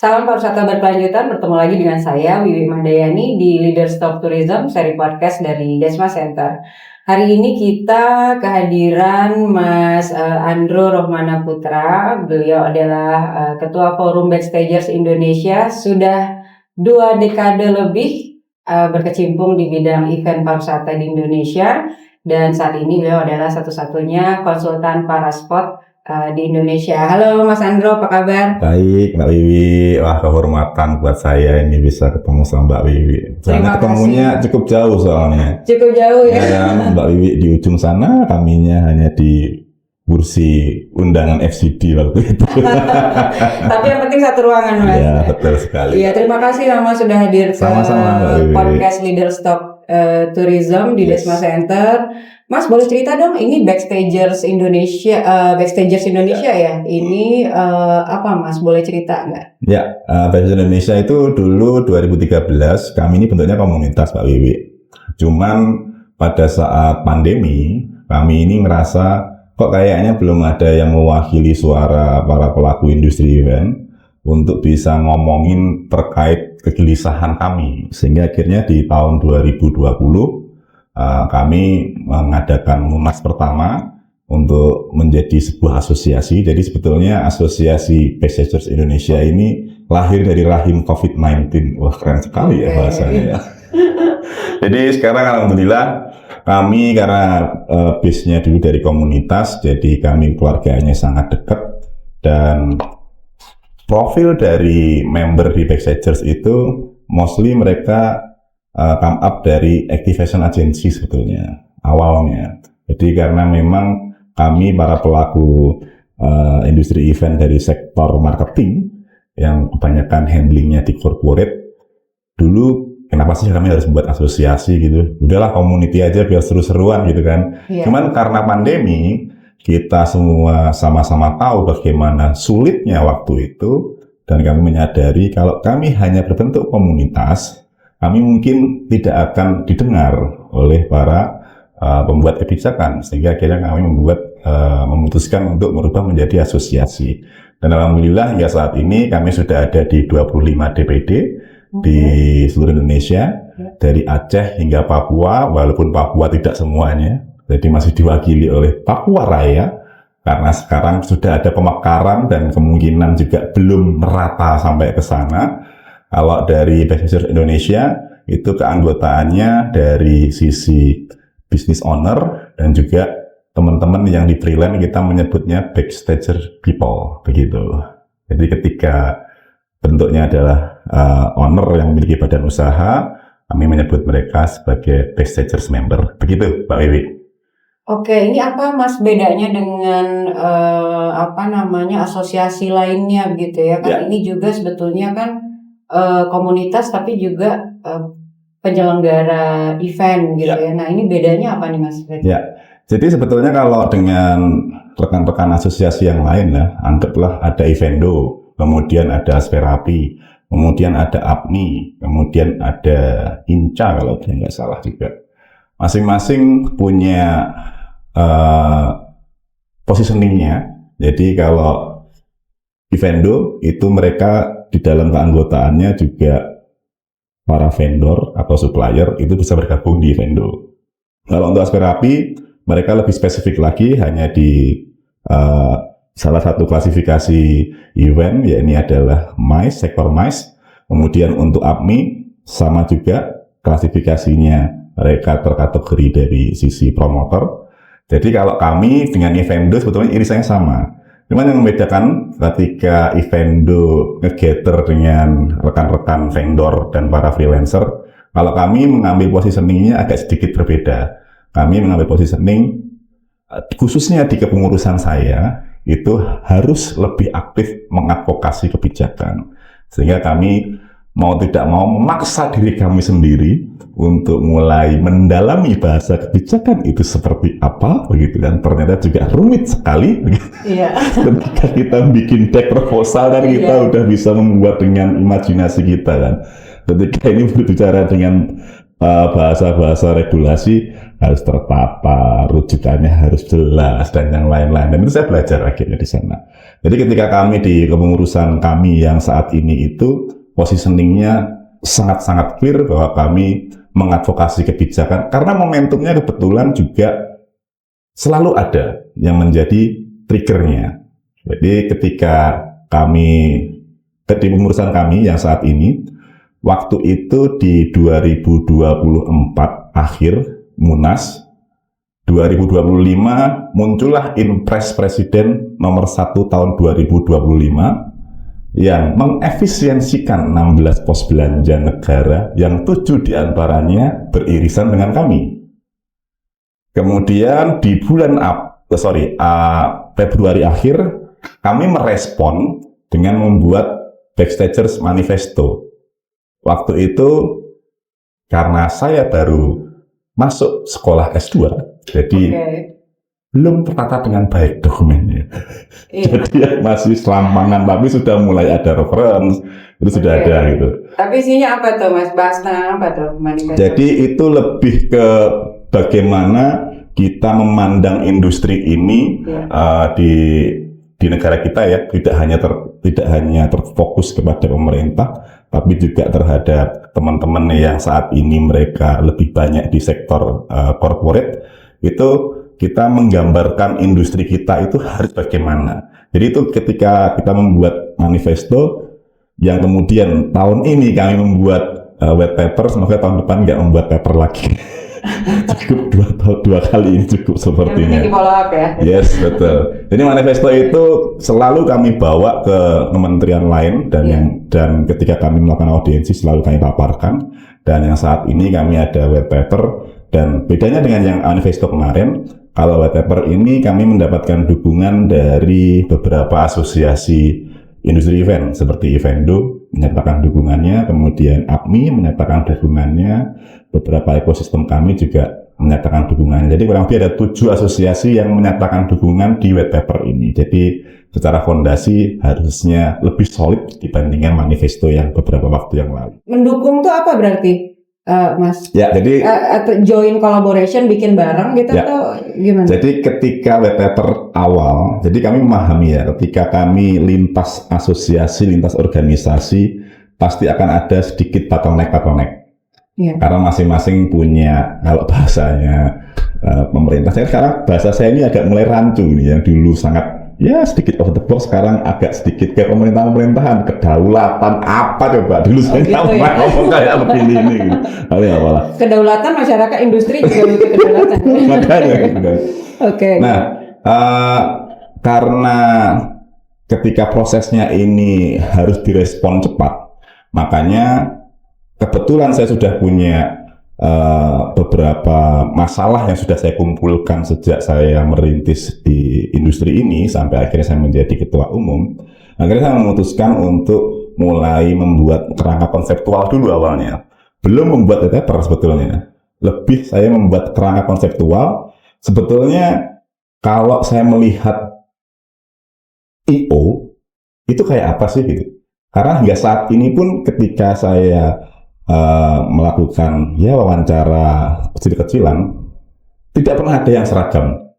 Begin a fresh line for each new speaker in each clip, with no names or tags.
Salam pariwisata berkelanjutan, bertemu lagi dengan saya Wiwi Mandayani di Leaders Talk Tourism, seri podcast dari Desma Center. Hari ini kita kehadiran Mas Andro Rohmana Putra. Beliau adalah Ketua Forum Backstagers Indonesia, sudah 2 dekade lebih berkecimpung di bidang event pariwisata di Indonesia, dan saat ini beliau adalah satu-satunya konsultan parasport di Indonesia. Halo Mas Andro, apa kabar?
Baik Mbak Wiwi, wah kehormatan buat saya ini bisa ketemu sama Mbak Wiwi. Soalnya ketemunya cukup jauh soalnya.
Cukup jauh ya.
Dan Mbak Wiwi di ujung sana, kaminya hanya di kursi undangan FCD waktu itu.
Tapi yang penting satu ruangan Mas.
Iya betul sekali.
Iya, terima kasih Mas sudah hadir ke podcast Leaders Talk Tourism di Desma Center. Mas boleh cerita dong, ini Backstagers Indonesia, ya? Ini apa Mas, boleh cerita nggak?
Ya, Backstagers Indonesia itu dulu 2013, kami ini bentuknya komunitas Pak Wiwi. Cuman pada saat pandemi, kami ini ngerasa kok kayaknya belum ada yang mewakili suara para pelaku industri event untuk bisa ngomongin terkait kegelisahan kami. Sehingga akhirnya di tahun 2020, kami mengadakan munas pertama untuk menjadi sebuah asosiasi. Jadi sebetulnya asosiasi Backstagers Indonesia ini lahir dari rahim COVID-19. Wah keren sekali ya bahasanya ya. Jadi sekarang alhamdulillah kami karena base-nya dulu dari komunitas, jadi kami keluarganya sangat dekat, dan profil dari member di Backstagers itu mostly mereka come up dari activation agency sebetulnya awalnya. Jadi karena memang kami para pelaku industri event dari sektor marketing yang kebanyakan handlingnya di corporate, dulu kenapa sih kami harus membuat asosiasi gitu? Udahlah community aja biar seru-seruan gitu kan. Yeah. Cuman karena pandemi, kita semua sama-sama tahu bagaimana sulitnya waktu itu, dan kami menyadari kalau kami hanya berbentuk komunitas, kami mungkin tidak akan didengar oleh para pembuat kebijakan, sehingga akhirnya kami memutuskan untuk merubah menjadi asosiasi. Dan alhamdulillah ya saat ini kami sudah ada di 25 DPD di seluruh Indonesia, dari Aceh hingga Papua, walaupun Papua tidak semuanya, jadi masih diwakili oleh Papua Raya, karena sekarang sudah ada pemekaran dan kemungkinan juga belum merata sampai ke sana. Kalau dari Backstagers Indonesia, itu keanggotaannya dari sisi business owner dan juga teman-teman yang di freelance, kita menyebutnya Backstager people, begitu. Jadi ketika bentuknya adalah owner yang memiliki badan usaha, kami menyebut mereka sebagai Backstagers member, begitu Mbak Wiwi.
Oke, ini apa Mas bedanya dengan asosiasi lainnya begitu ya? Kan ini juga sebetulnya kan komunitas tapi juga penyelenggara event gitu ya. Nah ini bedanya apa nih Mas?
Ya, jadi sebetulnya kalau dengan rekan-rekan asosiasi yang lain ya, anggaplah ada Evendo, kemudian ada Asperapi, kemudian ada APMI, kemudian ada INCA kalau nggak salah juga. Masing-masing punya positioningnya. Jadi kalau Evendo itu mereka di dalam keanggotaannya juga para vendor atau supplier itu bisa bergabung di Evendo. Kalau untuk Asperapi, mereka lebih spesifik lagi, hanya di salah satu klasifikasi event, yakni adalah MICE, sektor MICE. Kemudian untuk APMI, sama juga klasifikasinya, mereka terkategori dari sisi promotor. Jadi kalau kami dengan Evendo sebetulnya irisannya sama. Cuman yang membedakan ketika Evendo nge-gather dengan rekan-rekan vendor dan para freelancer, kalau kami mengambil positioningnya agak sedikit berbeda. Kami mengambil positioning, khususnya di kepengurusan saya, itu harus lebih aktif mengadvokasi kebijakan. Sehingga kami mau tidak mau memaksa diri kami sendiri untuk mulai mendalami bahasa kebijakan itu seperti apa, begitu kan. Ternyata juga rumit sekali.
Iya.
Ketika kita bikin deck proposal kan kita udah bisa membuat dengan imajinasi kita kan. Ketika ini berbicara dengan bahasa-bahasa regulasi harus terpapar, rujukannya harus jelas dan yang lain-lain. Dan itu saya belajar akhirnya di sana. Jadi ketika kami di kepengurusan kami yang saat ini itu positioningnya sangat-sangat clear bahwa kami mengadvokasi kebijakan karena momentumnya kebetulan juga selalu ada yang menjadi triggernya. Jadi ketika kami di pengurusan kami yang saat ini, waktu itu di 2024 akhir Munas, 2025 muncullah Impres Presiden nomor 1 tahun 2025 yang mengefisiensikan 16 pos belanja negara yang 7 diantaranya beririsan dengan kami. Kemudian di bulan Februari akhir kami merespon dengan membuat Backstagers Manifesto. Waktu itu karena saya baru masuk sekolah S2, jadi belum tertata dengan baik dokumennya. Jadi masih selampangan, tapi sudah mulai ada reference, itu sudah ada gitu.
Tapi isinya apa tuh Mas? Bahas tentang apa tuh manifesto?
Jadi itu lebih ke bagaimana kita memandang industri ini di negara kita ya, tidak hanya terfokus kepada pemerintah, tapi juga terhadap teman-teman yang saat ini mereka lebih banyak di sektor corporate. Itu kita menggambarkan industri kita itu harus bagaimana. Jadi itu ketika kita membuat manifesto yang kemudian tahun ini kami membuat white paper, semoga tahun depan nggak membuat paper lagi. Cukup dua kali ini cukup sepertinya.
Yang follow up ya.
Yes, betul. Jadi manifesto itu selalu kami bawa ke kementerian lain dan ketika kami melakukan audiensi selalu kami paparkan. Dan yang saat ini kami ada white paper, dan bedanya dengan yang manifesto kemarin, kalau white paper ini kami mendapatkan dukungan dari beberapa asosiasi industri event seperti Evendo menyatakan dukungannya, kemudian APMI menyatakan dukungannya, beberapa ekosistem kami juga menyatakan dukungannya. Jadi kurang lebih ada 7 asosiasi yang menyatakan dukungan di white paper ini. Jadi secara fondasi harusnya lebih solid dibandingkan manifesto yang beberapa waktu yang lalu.
Mendukung tuh apa berarti, Mas?
Ya, jadi
atau join collaboration, bikin bareng gitu atau gimana?
Jadi ketika white paper awal, jadi kami memahami ya, ketika kami lintas asosiasi, lintas organisasi, pasti akan ada sedikit bottleneck. Karena masing-masing punya, kalau bahasanya pemerintah, saya sekarang bahasa saya ini agak mulai rancu nih, yang dulu sangat sedikit out of the box, sekarang agak sedikit kayak pemerintahan, kedaulatan apa coba, dulu saya ngomong kayak begini ini gitu. Apalah.
Kedaulatan masyarakat industri juga butuh kedaulatan.
Makanya gitu. Nah, karena ketika prosesnya ini harus direspon cepat, makanya kebetulan saya sudah punya beberapa masalah yang sudah saya kumpulkan sejak saya merintis di industri ini sampai akhirnya saya menjadi ketua umum. Akhirnya saya memutuskan untuk mulai membuat kerangka konseptual dulu awalnya. Belum membuat paper sebetulnya. Lebih saya membuat kerangka konseptual. Sebetulnya kalau saya melihat I.O. itu kayak apa sih gitu. Karena hingga saat ini pun ketika saya melakukan wawancara kecil-kecilan, tidak pernah ada yang seragam.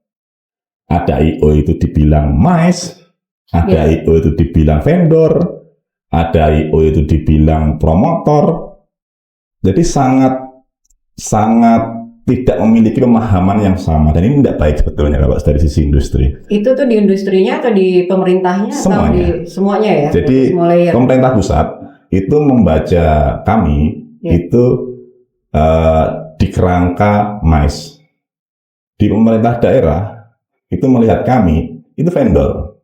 Ada I.O. itu dibilang MICE, ada I.O. itu dibilang vendor, ada I.O. itu dibilang promotor. Jadi sangat tidak memiliki pemahaman yang sama, dan ini tidak baik sebetulnya kalau dari sisi industri. Itu
tuh di industrinya atau di pemerintahnya?
Semuanya.
Atau semuanya ya?
Jadi pemerintah pusat itu membaca kami itu di kerangka MICE. Di pemerintah daerah itu melihat kami itu vendor.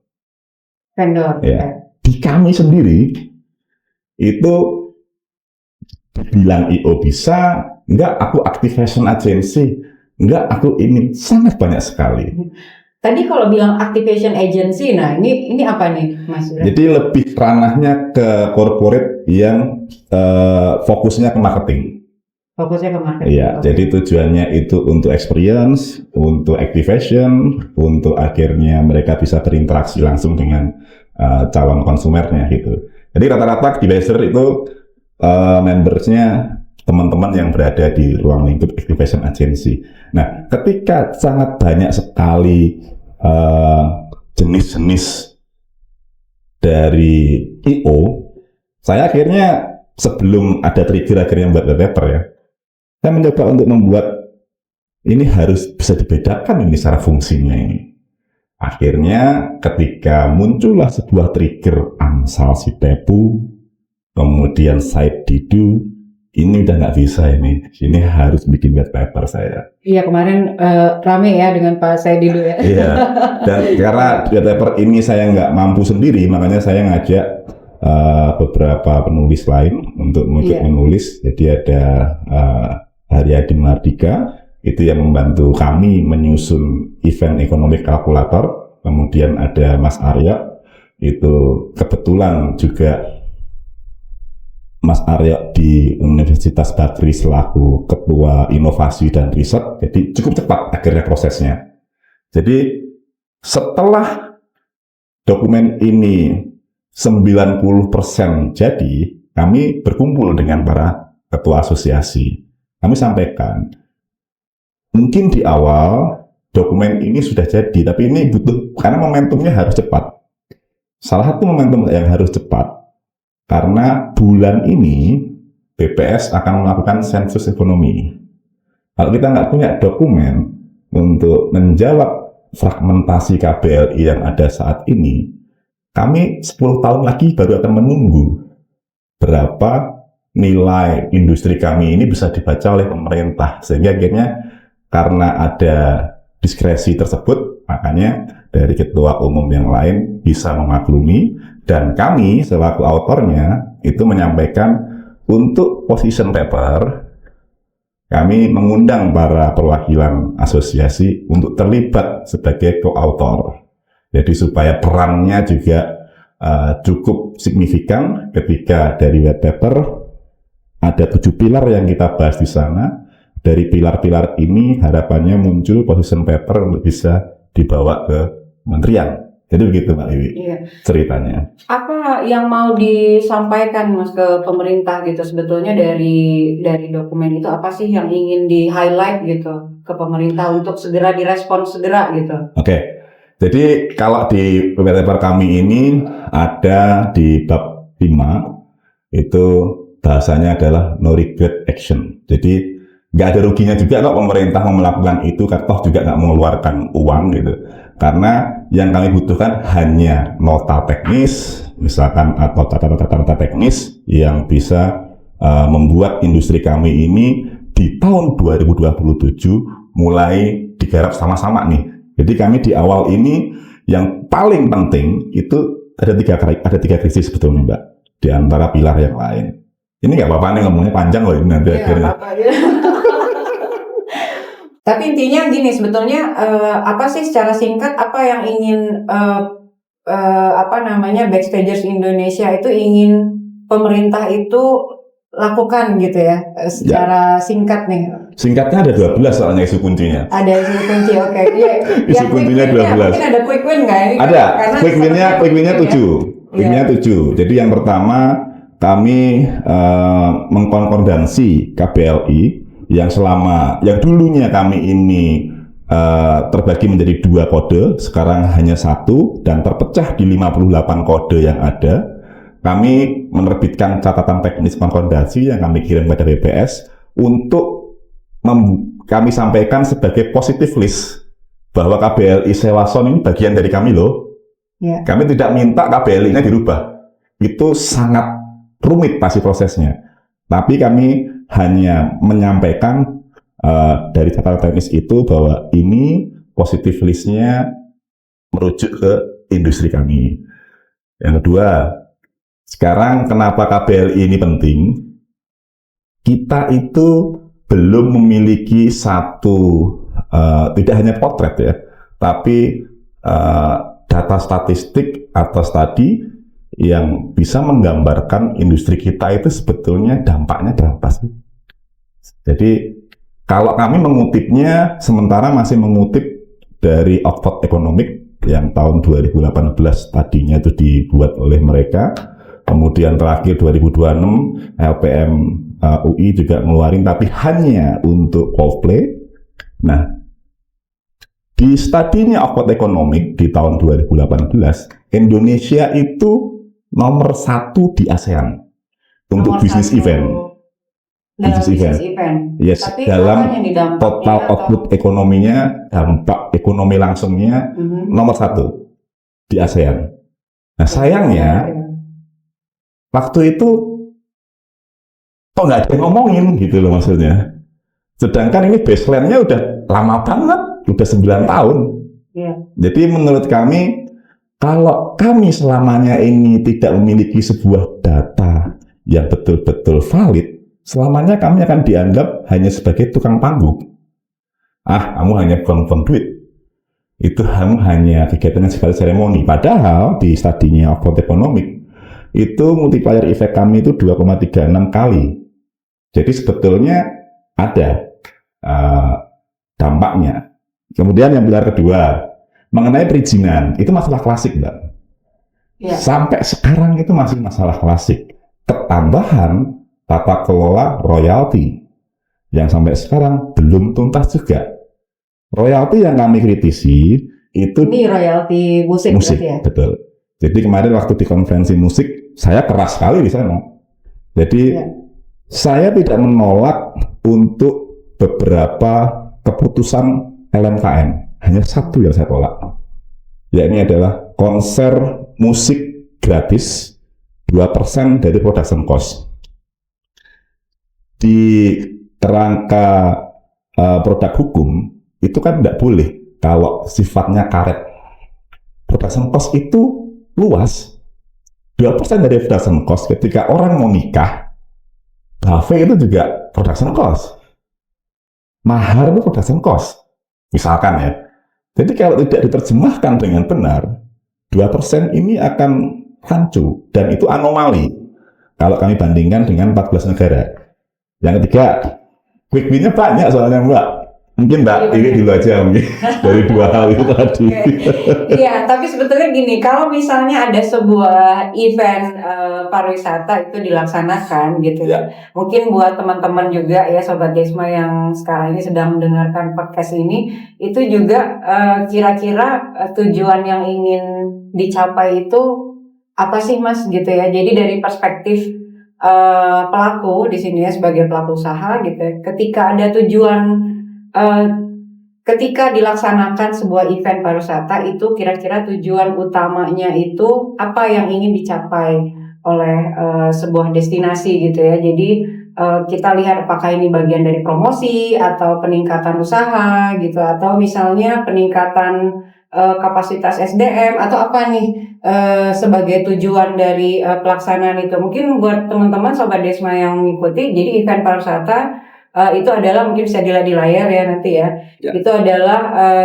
Ya. Di kami sendiri itu bilang I.O. bisa, enggak aku activation agency, enggak aku ini, sangat banyak sekali.
Tadi kalau bilang activation agency, nah ini apa nih Mas?
Jadi lebih ranahnya ke corporate yang fokusnya ke marketing. Iya, jadi tujuannya itu untuk experience, untuk activation, untuk akhirnya mereka bisa berinteraksi langsung dengan calon konsumernya gitu. Jadi rata-rata advisor itu membersnya teman-teman yang berada di ruang lingkup activation agency. Nah, ketika sangat banyak sekali jenis-jenis dari I.O., saya akhirnya sebelum ada trigger akhirnya membuat white paper ya, saya mencoba untuk membuat ini harus bisa dibedakan ini secara fungsinya ini. Akhirnya ketika muncullah sebuah trigger Amsal si Tepu, kemudian Said Didu, ini udah nggak bisa ini harus bikin white paper saya.
Iya, kemarin rame ya dengan Pak Said Didu ya.
Iya, dan karena white paper ini saya nggak mampu sendiri, makanya saya ngajak beberapa penulis lain untuk menulis. Jadi ada Haryadi Mardika, itu yang membantu kami menyusun event ekonomi kalkulator. Kemudian ada Mas Aryo, itu kebetulan juga Mas Aryo di Universitas Bagri selaku ketua inovasi dan riset, jadi cukup cepat akhirnya prosesnya. Jadi setelah dokumen ini 90% jadi, kami berkumpul dengan para ketua asosiasi. Kami sampaikan, mungkin di awal dokumen ini sudah jadi, tapi ini butuh, karena momentumnya harus cepat. Salah satu momentum yang harus cepat, karena bulan ini BPS akan melakukan sensus ekonomi. Kalau kita nggak punya dokumen untuk menjawab fragmentasi KBLI yang ada saat ini, kami 10 tahun lagi baru akan menunggu berapa nilai industri kami ini bisa dibaca oleh pemerintah. Sehingga akhirnya karena ada diskresi tersebut, makanya dari ketua umum yang lain bisa memaklumi, dan kami selaku autornya itu menyampaikan untuk position paper, kami mengundang para perwakilan asosiasi untuk terlibat sebagai co-author. Jadi supaya perannya juga cukup signifikan ketika dari white paper ada 7 pilar yang kita bahas di sana. Dari pilar-pilar ini harapannya muncul position paper untuk bisa dibawa ke kementerian. Jadi begitu Mbak Wiwi, ceritanya.
Apa yang mau disampaikan Mas ke pemerintah gitu sebetulnya dari dokumen itu, apa sih yang ingin di-highlight gitu ke pemerintah untuk segera direspon segera gitu?
Oke. Jadi kalau di white paper kami ini ada di bab 5 itu bahasanya adalah no regret action. Jadi nggak ada ruginya juga kalau pemerintah mau melakukan itu, toh juga nggak mengeluarkan uang gitu. Karena yang kami butuhkan hanya nota teknis, misalkan atau tata teknis yang bisa membuat industri kami ini di tahun 2027 mulai digarap sama-sama nih. Jadi kami di awal ini yang paling penting itu ada tiga krisis sebetulnya Mbak, di antara pilar yang lain. Ini nggak apa-apa nih ngomongnya panjang loh ini nanti akhirnya.
Tapi intinya gini, sebetulnya apa sih secara singkat apa yang ingin Backstagers Indonesia itu ingin pemerintah itu lakukan gitu ya, secara singkat nih.
Singkatnya ada 12 soalnya isu kuncinya.
Ada isu kunci, oke.
Isu kuncinya 12.
Mungkin ada quick win nggak ini?
Ada, quick winnya 7. Quicknya 7. Jadi yang pertama kami mengkonkordansi KBLI yang dulunya kami ini terbagi menjadi 2 kode, sekarang hanya 1 dan terpecah di 58 kode yang ada. Kami menerbitkan catatan teknis konkordasi yang kami kirim kepada BPS untuk kami sampaikan sebagai positive list bahwa KBLI Sewason ini bagian dari kami loh. Kami tidak minta KBLI-nya dirubah. Itu sangat rumit pasti prosesnya. Tapi kami hanya menyampaikan dari catatan teknis itu bahwa ini positive list-nya merujuk ke industri kami. Yang kedua, sekarang kenapa KBLI ini penting? Kita itu belum memiliki satu, tidak hanya potret ya, tapi data statistik atau studi yang bisa menggambarkan industri kita itu sebetulnya dampaknya berapa sih. Jadi kalau kami mengutipnya, sementara masih mengutip dari Oxford Economic yang tahun 2018 tadinya itu dibuat oleh mereka, kemudian terakhir 2026 LPM UI juga ngeluarin tapi hanya untuk Coldplay. Nah, di studinya Oxford Economic di tahun 2018, Indonesia itu nomor 1 di ASEAN untuk
Nomor
bisnis
1
event.
dalam
Bisnis
bisnis
event.
event.
Yes,
Tapi
dalam
apa yang didampaknya
total
atau-
output ekonominya, dampak ekonomi langsungnya nomor 1 di ASEAN. Nah, sayangnya waktu itu kok nggak ada yang ngomongin gitu loh maksudnya. Sedangkan ini baseline-nya udah lama banget, udah 9 tahun.
Iya.
Jadi menurut kami, kalau kami selamanya ini tidak memiliki sebuah data yang betul-betul valid, selamanya kami akan dianggap hanya sebagai tukang panggung. Kamu hanya buang-buang duit. Itu hanya kegiatan yang sekali seremoni. Padahal di studinya Oxford Economic, itu multiplier effect kami itu 2,36 kali. Jadi sebetulnya ada dampaknya. Kemudian yang pilar kedua, mengenai perizinan, itu masalah klasik, Mbak.
Ya.
Sampai sekarang itu masih masalah klasik. Ketambahan tata kelola royalti yang sampai sekarang belum tuntas juga. Royalti yang kami kritisi itu
Ini royalti musik berarti ya?
betul. Jadi kemarin waktu di konferensi musik, saya keras sekali di sana. Jadi saya tidak menolak untuk beberapa keputusan LMKN. Hanya satu yang saya tolak, yakni adalah konser musik gratis 2% dari production cost. Di kerangka produk hukum itu kan tidak boleh kalau sifatnya karet. Production cost itu luas. 2% dari production cost ketika orang mau nikah, buffet itu juga production cost. Mahar itu production cost. Misalkan ya. Jadi kalau tidak diterjemahkan dengan benar, 2% ini akan rancu dan itu anomali kalau kami bandingkan dengan 14 negara. Yang ketiga, quick win-nya banyak soalnya Mbak. Mungkin Mbak ini dulu aja mungkin dari 2 hal itu tadi.
Iya, tapi sebetulnya gini, kalau misalnya ada sebuah event pariwisata itu dilaksanakan gitu ya. Mungkin buat teman-teman juga ya Sobat Desma yang sekarang ini sedang mendengarkan podcast ini, itu juga kira-kira tujuan yang ingin dicapai itu apa sih Mas gitu ya. Jadi dari perspektif pelaku di sini ya sebagai pelaku usaha gitu ya, ketika ada tujuan ketika dilaksanakan sebuah event pariwisata itu kira-kira tujuan utamanya itu apa yang ingin dicapai oleh sebuah destinasi gitu ya. Jadi kita lihat apakah ini bagian dari promosi atau peningkatan usaha gitu, atau misalnya peningkatan kapasitas SDM atau apa nih sebagai tujuan dari pelaksanaan itu. Mungkin buat teman-teman Sobat Desma yang mengikuti, jadi event pariwisata itu adalah mungkin bisa dilihat di layar ya nanti ya. Itu adalah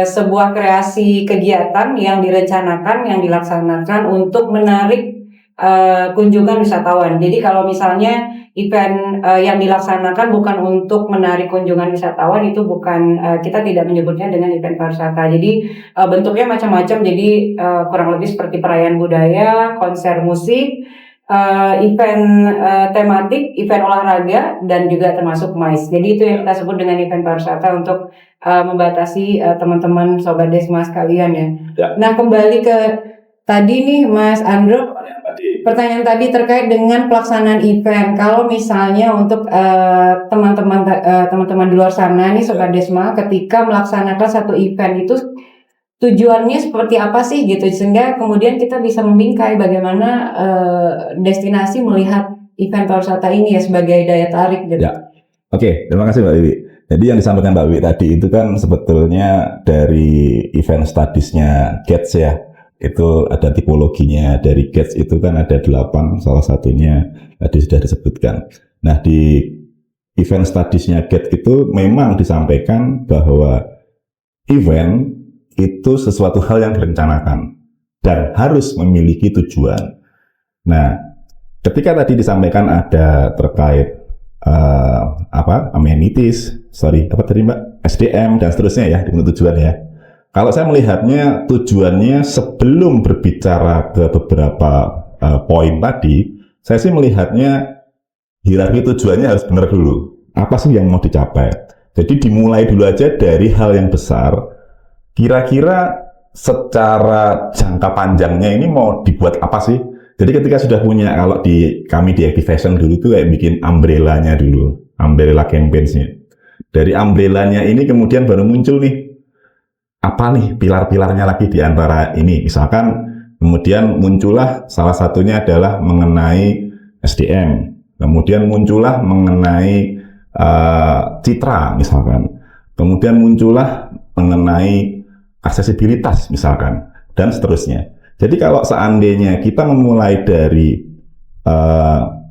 sebuah kreasi kegiatan yang direncanakan, yang dilaksanakan untuk menarik kunjungan wisatawan. Jadi kalau misalnya event yang dilaksanakan bukan untuk menarik kunjungan wisatawan, itu bukan, kita tidak menyebutnya dengan event pariwisata. Jadi bentuknya macam-macam. Jadi kurang lebih seperti perayaan budaya, konser musik, event tematik, event olahraga, dan juga termasuk MICE. Jadi itu yang kita sebut dengan event pariwisata untuk membatasi teman-teman Sobat Desma sekalian ya. Nah, kembali ke tadi nih Mas Andro, pertanyaan tadi terkait dengan pelaksanaan event. Kalau misalnya untuk teman-teman di luar sana nih Sobat Desma, ketika melaksanakan satu event itu tujuannya seperti apa sih gitu, sehingga kemudian kita bisa membingkai bagaimana destinasi melihat event pariwisata ini ya sebagai daya tarik gitu.
Ya. Oke, terima kasih Mbak Wiwi. Jadi yang disampaikan Mbak Wiwi tadi itu kan sebetulnya dari event studies-nya Gates ya. Itu ada tipologinya dari Gates itu kan ada 8, salah satunya tadi sudah disebutkan. Nah di event studies-nya Gates itu memang disampaikan bahwa event itu sesuatu hal yang direncanakan dan harus memiliki tujuan. Nah, ketika tadi disampaikan ada terkait amenities, SDM dan seterusnya ya, dengan tujuan ya. Kalau saya melihatnya tujuannya sebelum berbicara ke beberapa poin tadi, saya sih melihatnya hierarki tujuannya harus benar dulu. Apa sih yang mau dicapai? Jadi dimulai dulu aja dari hal yang besar. Kira-kira secara jangka panjangnya ini mau dibuat apa sih? Jadi ketika sudah punya, kalau kami di Activation dulu itu kayak bikin umbrella-nya dulu, umbrella campaigns-nya. Dari umbrella-nya ini kemudian baru muncul nih, apa nih pilar-pilarnya lagi di antara ini. Misalkan kemudian muncullah salah satunya adalah mengenai SDM, kemudian muncullah mengenai citra misalkan, kemudian muncullah mengenai aksesibilitas misalkan, dan seterusnya. Jadi kalau seandainya kita memulai dari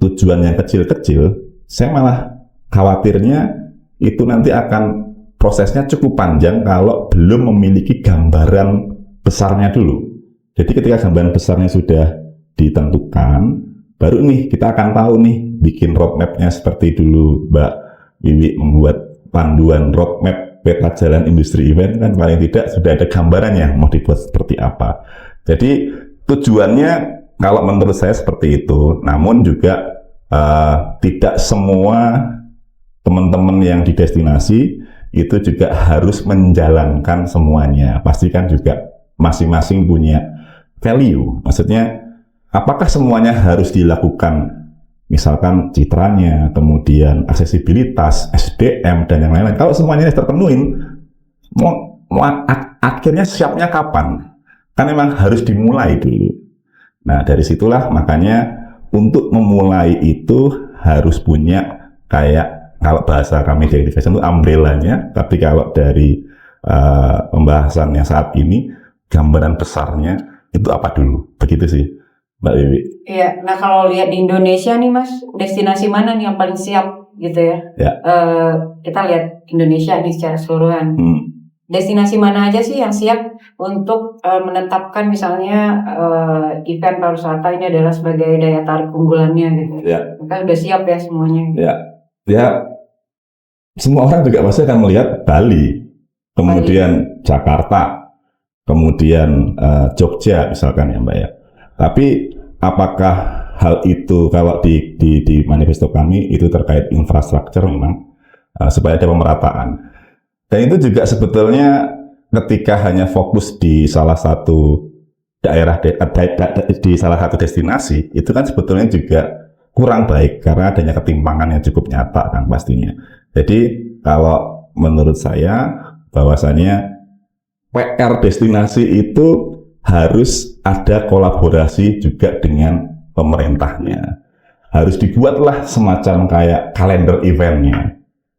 tujuan yang kecil-kecil, saya malah khawatirnya itu nanti akan prosesnya cukup panjang kalau belum memiliki gambaran besarnya dulu. Jadi ketika gambaran besarnya sudah ditentukan, baru nih kita akan tahu nih bikin roadmap-nya seperti dulu Mbak Wiwi membuat panduan roadmap peta jalan industri event, kan paling tidak sudah ada gambarannya mau dibuat seperti apa. Jadi tujuannya kalau menurut saya seperti itu, namun juga tidak semua teman-teman yang di destinasi itu juga harus menjalankan semuanya. Pasti kan juga masing-masing punya value. Maksudnya apakah semuanya harus dilakukan? Misalkan citranya, kemudian aksesibilitas, SDM, dan yang lain-lain. Kalau semuanya terpenuhin, akhirnya siapnya kapan? Kan memang harus dimulai dulu. Nah, dari situlah makanya untuk memulai itu harus punya kayak, kalau bahasa kami di Activation itu umbrella-nya, tapi kalau dari pembahasannya saat ini, gambaran besarnya itu apa dulu? Begitu sih, Mbak Wiwi.
Iya, nah kalau lihat di Indonesia nih Mas, destinasi mana nih yang paling siap gitu ya?
Ya.
Kita lihat Indonesia nih secara keseluruhan. Destinasi mana aja sih yang siap untuk menetapkan misalnya event pariwisata ini adalah sebagai daya tarik unggulannya gitu?
Ya.
Kita udah siap ya semuanya.
Ya. Semua orang juga pasti akan melihat Bali, kemudian Jakarta, kemudian Jogja misalkan ya Mbak ya. Tapi apakah hal itu kalau di manifesto kami itu terkait infrastruktur memang supaya ada pemerataan. Dan itu juga sebetulnya ketika hanya fokus di salah satu daerah di salah satu destinasi, itu kan sebetulnya juga kurang baik karena adanya ketimpangan yang cukup nyata kan pastinya. Jadi kalau menurut saya bahwasannya PR destinasi itu harus ada kolaborasi juga dengan pemerintahnya. Harus dibuatlah semacam kayak kalender eventnya.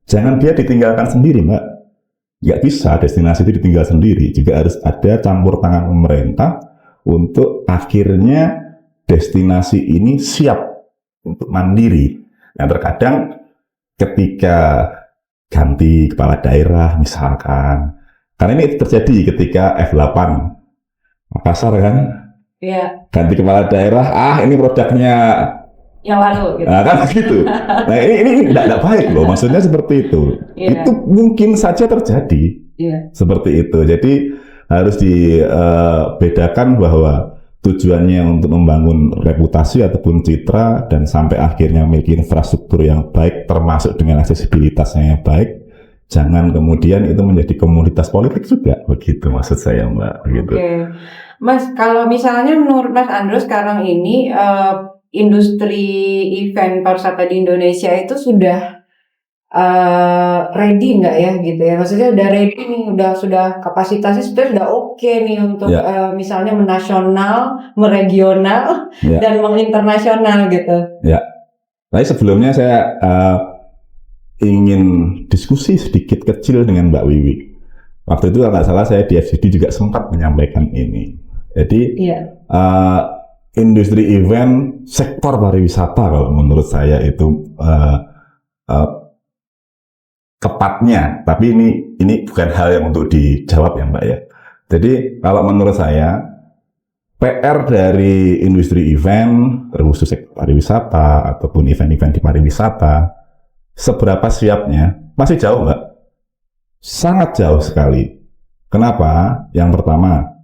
Jangan dia ditinggalkan sendiri, Mbak. Nggak bisa destinasi itu ditinggal sendiri. Juga harus ada campur tangan pemerintah untuk akhirnya destinasi ini siap untuk mandiri. Yang terkadang ketika ganti kepala daerah misalkan, karena ini terjadi ketika F8 Makassar kan, ganti kepala daerah, ini produknya
yang lalu gitu.
Nah, kan gitu. Nah ini tidak baik loh, maksudnya seperti itu. Itu mungkin saja terjadi seperti itu. Jadi harus dibedakan bahwa tujuannya untuk membangun reputasi ataupun citra dan sampai akhirnya memiliki infrastruktur yang baik termasuk dengan aksesibilitasnya yang baik. Jangan kemudian itu menjadi komoditas politik juga, begitu maksud saya Mbak. Begitu.
Oke. Mas, kalau misalnya menurut Mas Andro sekarang ini industri event pariwisata di Indonesia itu sudah ready nggak ya gitu ya? Maksudnya udah ready nih, sudah kapasitasnya sudah oke nih untuk misalnya menasional, meregional, dan menginternasional gitu.
Ya. Tapi sebelumnya saya ingin diskusi sedikit kecil dengan Mbak Wiwi. Waktu itu kalau nggak salah saya di FGD juga sempat menyampaikan ini. Jadi industri event, sektor pariwisata kalau menurut saya itu tepatnya. Tapi ini bukan hal yang untuk dijawab ya Mbak ya. Jadi kalau menurut saya PR dari industri event, khusus sektor pariwisata ataupun event-event di pariwisata, seberapa siapnya? Masih jauh Mbak? Sangat jauh sekali. Kenapa? Yang pertama,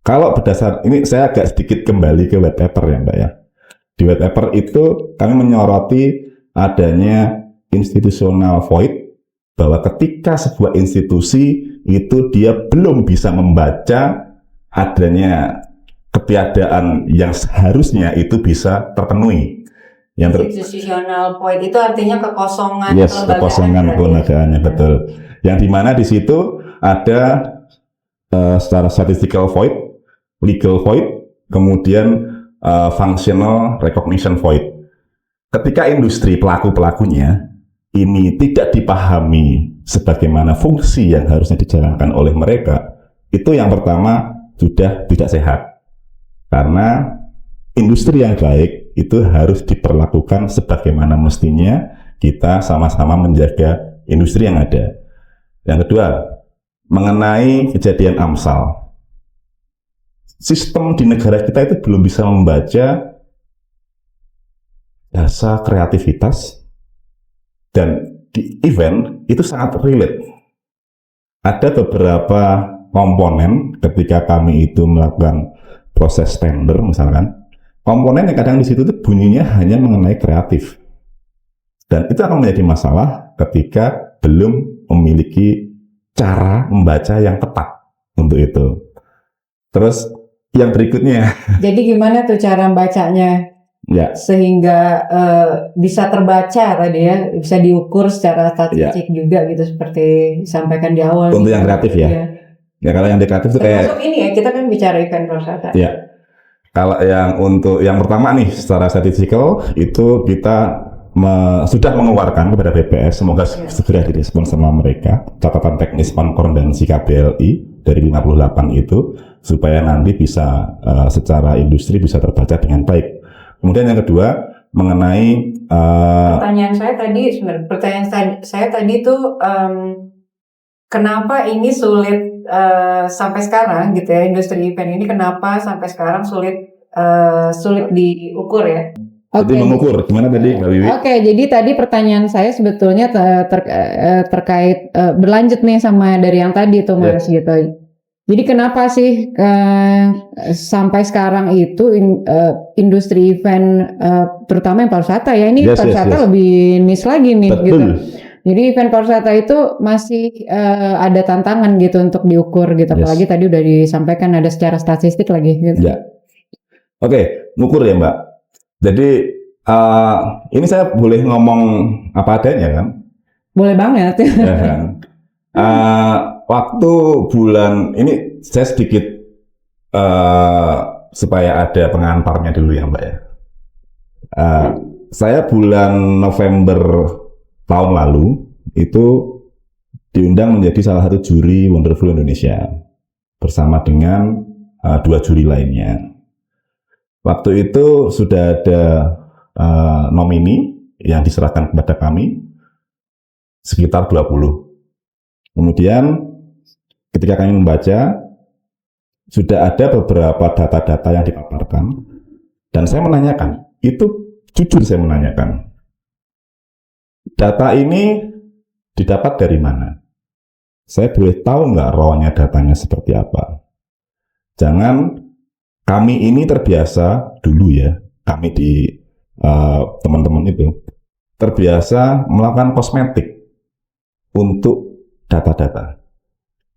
kalau berdasar, ini saya agak sedikit kembali ke white paper ya Mbak ya. Di white paper itu kami menyoroti adanya institutional void, bahwa ketika sebuah institusi itu dia belum bisa membaca adanya ketiadaan yang seharusnya itu bisa terpenuhi.
Institutional void itu artinya kekosongan
yes, kekosongan kelembagaannya, betul. Yang dimana di situ ada secara statistical void, legal void, kemudian functional recognition void. Ketika industri pelaku-pelakunya ini tidak dipahami sebagaimana fungsi yang harusnya dijalankan oleh mereka, itu yang pertama sudah tidak sehat. Karena industri yang baik itu harus diperlakukan sebagaimana mestinya, kita sama-sama menjaga industri yang ada. Yang kedua, mengenai kejadian AMSAL. Sistem di negara kita itu belum bisa membaca bahasa kreativitas, dan di event itu sangat relate. Ada beberapa komponen ketika kami itu melakukan proses tender misalkan, komponen yang kadang di situ tuh bunyinya hanya mengenai kreatif, dan itu akan menjadi masalah ketika belum memiliki cara membaca yang tepat untuk itu. Terus yang berikutnya,
jadi gimana tuh cara bacanya
ya,
sehingga bisa terbaca tadi ya, bisa diukur secara statistik juga gitu, seperti disampaikan di awal.
Untuk yang kreatif ya. Ya kalau yang kreatif itu kayak
termasuk ini ya, kita kan bicara event pariwisata.
Ya. Kalau yang untuk yang pertama nih secara statistikal itu kita sudah mengeluarkan kepada BPS, semoga segera direspon sama mereka, catatan teknis konkordansi KBLI dari 58 itu, supaya nanti bisa secara industri bisa terbaca dengan baik. Kemudian yang kedua mengenai
pertanyaan saya tadi tuh kenapa ini sulit sampai sekarang gitu ya, industri event ini kenapa sampai sekarang sulit diukur ya?
Jadi mengukur gimana tadi Mbak Wiwi?
Oke, jadi tadi pertanyaan saya sebetulnya terkait berlanjut nih sama dari yang tadi tuh Mas gitu. Jadi kenapa sih sampai sekarang itu industri event terutama yang pariwisata ya, ini pariwisata lebih niche lagi nih.
Betul.
Gitu. Jadi event pariwisata itu masih ada tantangan gitu untuk diukur gitu, apalagi tadi udah disampaikan ada secara statistik lagi gitu.
Ya. Oke, ngukur ya Mbak. Jadi ini saya boleh ngomong apa adanya kan?
Boleh banget.
Ya kan? Waktu bulan ini saya sedikit supaya ada pengantarnya dulu ya Mbak ya. Saya bulan November tahun lalu itu diundang menjadi salah satu juri Wonderful Indonesia bersama dengan 2 juri lainnya. Waktu itu sudah ada nomini yang diserahkan kepada kami sekitar 20. Kemudian ketika kami membaca, sudah ada beberapa data-data yang dipaparkan, dan saya menanyakan, itu jujur saya menanyakan, data ini didapat dari mana? Saya boleh tahu nggak rawnya datanya seperti apa? Jangan kami ini terbiasa dulu ya, kami di teman-teman itu terbiasa melakukan kosmetik untuk data-data.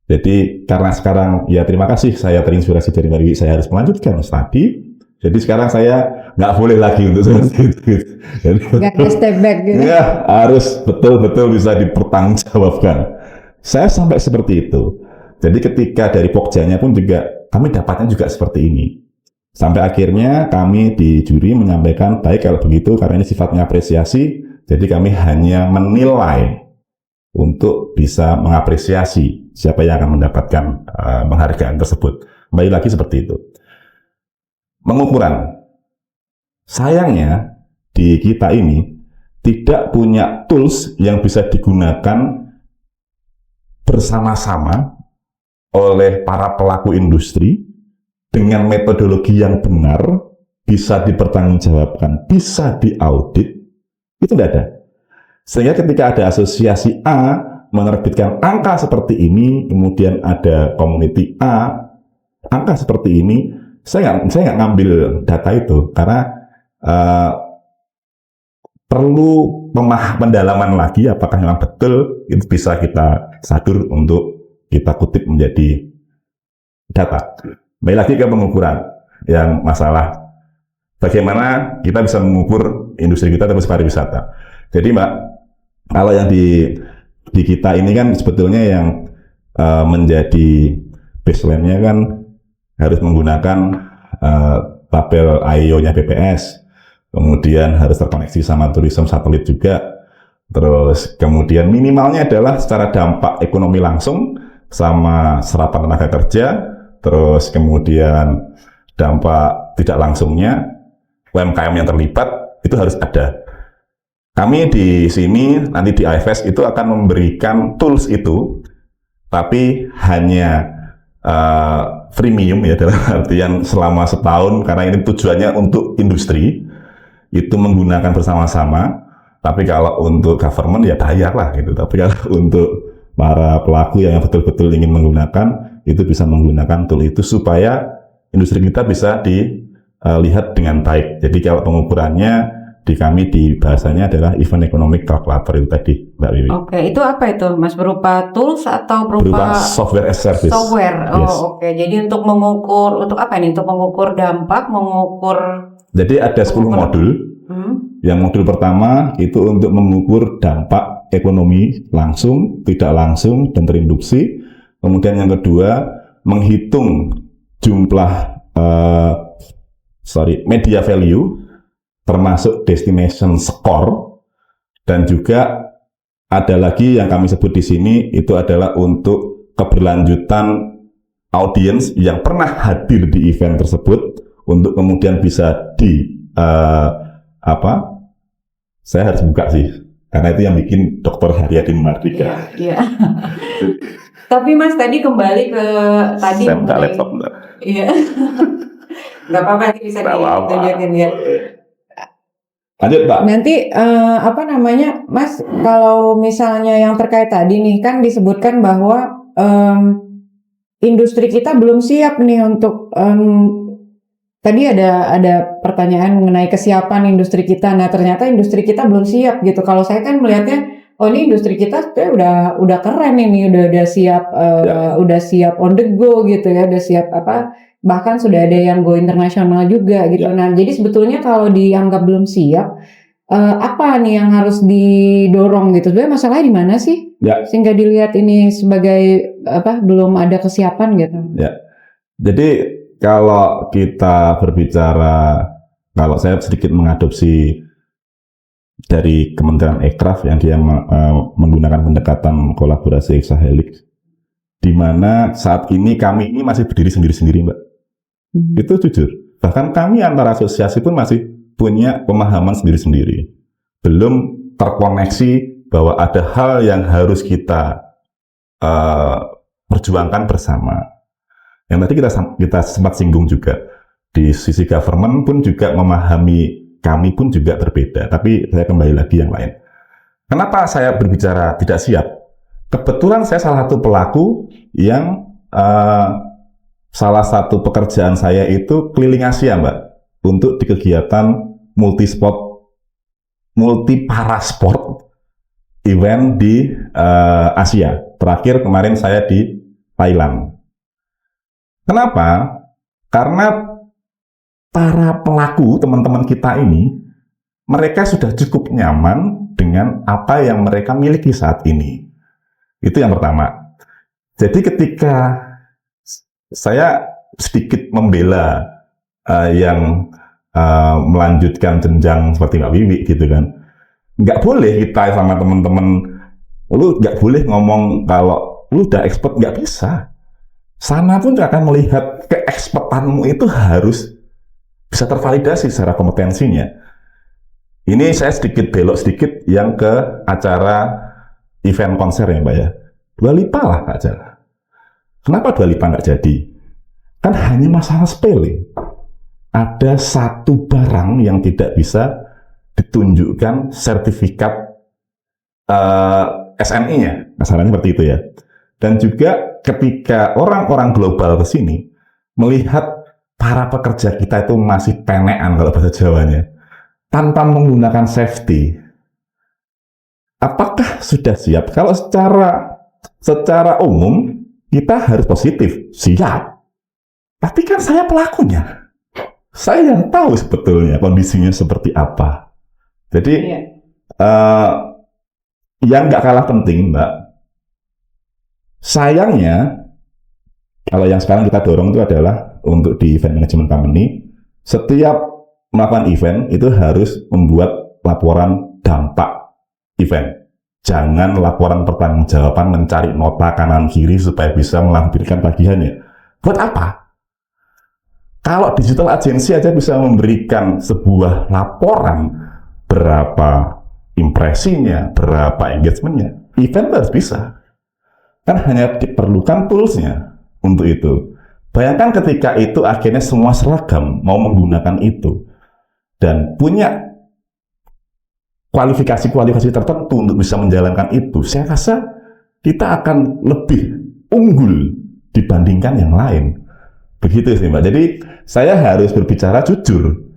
Jadi karena sekarang ya terima kasih saya terinspirasi dari Mbak Wiwi, saya harus melanjutkan studi. Jadi sekarang saya nggak boleh lagi untuk seperti itu.
Nggak ada step back gitu.
Ya harus betul-betul bisa dipertanggungjawabkan. Saya sampai seperti itu. Jadi ketika dari Pokjanya pun juga kami dapatnya juga seperti ini. Sampai akhirnya kami di juri menyampaikan, baik kalau begitu karena ini sifatnya apresiasi, jadi kami hanya menilai untuk bisa mengapresiasi siapa yang akan mendapatkan penghargaan tersebut. Kembali lagi seperti itu. Pengukuran. Sayangnya di kita ini tidak punya tools yang bisa digunakan bersama-sama oleh para pelaku industri dengan metodologi yang benar, bisa dipertanggungjawabkan, bisa diaudit, itu tidak ada. Sehingga ketika ada asosiasi A menerbitkan angka seperti ini, kemudian ada community A, angka seperti ini, saya nggak ngambil data itu, karena uh, perlu pendalaman lagi apakah memang betul itu bisa kita sadur untuk kita kutip menjadi data. Kembali lagi ke pengukuran yang masalah bagaimana kita bisa mengukur industri kita terus pariwisata. Jadi Mbak, kalau yang di kita ini kan sebetulnya yang menjadi baseline-nya kan harus menggunakan tabel IO-nya BPS, kemudian harus terkoneksi sama turisme satelit juga, terus kemudian minimalnya adalah secara dampak ekonomi langsung sama serapan tenaga kerja, terus kemudian dampak tidak langsungnya UMKM yang terlibat itu harus ada. Kami di sini nanti di IFS itu akan memberikan tools itu, tapi hanya freemium ya, dalam artian selama setahun karena ini tujuannya untuk industri itu menggunakan bersama-sama. Tapi kalau untuk government ya bayar lah gitu. Tapi kalau untuk para pelaku yang betul-betul ingin menggunakan itu bisa menggunakan tool itu supaya industri kita bisa dilihat dengan baik. Jadi kalau pengukurannya di kami di bahasanya adalah event economic calculator itu tadi, Mbak Wiwi.
Oke, itu apa itu, Mas? Berupa tools atau berupa
software as service?
Software. Oh,
yes.
Oke. Jadi untuk mengukur, untuk apa nih? Untuk mengukur dampak, mengukur.
Jadi ada 10 modul. Yang modul pertama itu untuk mengukur dampak ekonomi langsung, tidak langsung, dan terinduksi. Kemudian yang kedua menghitung jumlah media value, termasuk destination score, dan juga ada lagi yang kami sebut di sini itu adalah untuk keberlanjutan audiens yang pernah hadir di event tersebut untuk kemudian bisa saya harus buka sih karena itu yang bikin Dr. Haryadi Mardika.
Iya. Tapi Mas tadi kembali ke tadi.
Saya buka laptop.
Iya. Nggak apa-apa, bisa ditunjukin ya.
Lanjut, Pak.
Nanti Mas, kalau misalnya yang terkait tadi nih kan disebutkan bahwa industri kita belum siap nih untuk tadi ada pertanyaan mengenai kesiapan industri kita. Nah, ternyata industri kita belum siap gitu. Kalau saya kan melihatnya, oh ini industri kita udah keren ini, udah siap udah siap on the go gitu ya, udah siap bahkan sudah ada yang go internasional juga gitu. Nah, jadi sebetulnya kalau dianggap belum siap, apa nih yang harus didorong gitu? Sebenarnya masalahnya di mana sih? Sehingga dilihat ini sebagai belum ada kesiapan gitu.
Ya. Jadi kalau kita berbicara, kalau saya sedikit mengadopsi dari Kementerian Ekraf yang dia menggunakan pendekatan kolaborasi Exahelix, di mana saat ini kami ini masih berdiri sendiri-sendiri, Mbak. Itu jujur. Bahkan kami antar asosiasi pun masih punya pemahaman sendiri-sendiri. Belum terkoneksi bahwa ada hal yang harus kita perjuangkan bersama. Yang tadi kita sempat singgung juga. Di sisi government pun juga memahami, kami pun juga berbeda. Tapi saya kembali lagi yang lain. Kenapa saya berbicara tidak siap? Kebetulan saya salah satu pelaku yang salah satu pekerjaan saya itu keliling Asia, Mbak, untuk di kegiatan multi-parasport event di Asia. Terakhir kemarin saya di Thailand. Kenapa? Karena para pelaku, teman-teman kita ini, mereka sudah cukup nyaman dengan apa yang mereka miliki saat ini. Itu yang pertama. Jadi ketika saya sedikit membela yang melanjutkan jenjang seperti Mbak Wiwi gitu kan, nggak boleh kita sama teman-teman, lu nggak boleh ngomong kalau lu udah expert, nggak bisa. Sana pun akan melihat keekspertanmu itu harus bisa tervalidasi secara kompetensinya. Ini saya sedikit belok sedikit yang ke acara event konser ya, Mbak ya. Dua Lipa lah acara. Kenapa Dua Lipa nggak jadi? Kan hanya masalah sepele. Ada satu barang yang tidak bisa ditunjukkan sertifikat SNI-nya, masalahnya seperti itu ya. Dan juga ketika orang-orang global ke sini melihat para pekerja kita itu masih penean kalau bahasa Jawanya, tanpa menggunakan safety, apakah sudah siap? Kalau secara umum kita harus positif, siap. Tapi kan saya pelakunya, saya yang tahu sebetulnya kondisinya seperti apa. Jadi yang nggak kalah penting, Mbak, sayangnya kalau yang sekarang kita dorong itu adalah untuk di event management company, setiap melakukan event itu harus membuat laporan dampak event. Jangan laporan pertanggungjawaban mencari nota kanan kiri supaya bisa melampirkan tagihannya. Buat apa? Kalau digital agency aja bisa memberikan sebuah laporan berapa impresinya, berapa engagementnya, event harus bisa. Kan hanya diperlukan toolsnya untuk itu. Bayangkan ketika itu akhirnya semua seragam mau menggunakan itu dan punya kualifikasi tertentu untuk bisa menjalankan itu, saya rasa kita akan lebih unggul dibandingkan yang lain. Begitu sih, Mbak. Jadi saya harus berbicara jujur